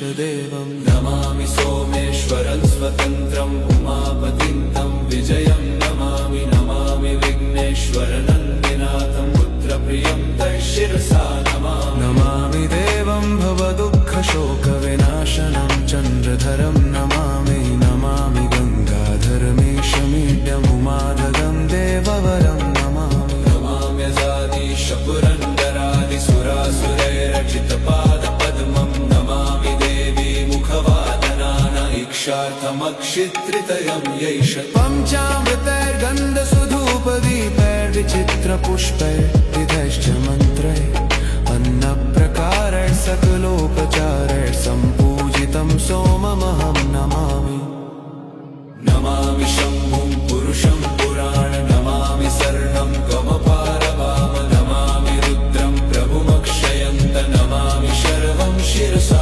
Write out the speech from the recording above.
इष्टदेवं नमामि सोमेश्वरं स्वतन्त्रम् उमापतिं तं विजयं नमामि नमामि विघ्नेश्वरनन्दिनाथं पुत्रप्रियं तं शिरसा नमामि नमामि देवं भवदुःखशोकविनाशनं चन्द्रधरं नमामि नमामि गङ्गाधरमीशमीड्यमुमाधगं देववरं नमामि नमाम्यजादिशपुरन्दरादिसुरासुरैरचितपादपद्मं नमामि देवी मुखवादनान इक्षार्थमक्षित्रितयं यैष पञ्चामृतैर्गन्धसुधूपदीपैर्विचित्रपुष्पैर्विधैश्च मन्त्रैः अन्नप्रकारैः सकलोपचारैः सम्पूजितं सोममहं नमामि नमामि शम्भुं पुरुषं पुराण नमामि सर्णं गमपारवाम नमामि रुद्रं प्रभुमक्षयन्त नमामि शर्वं शिरसा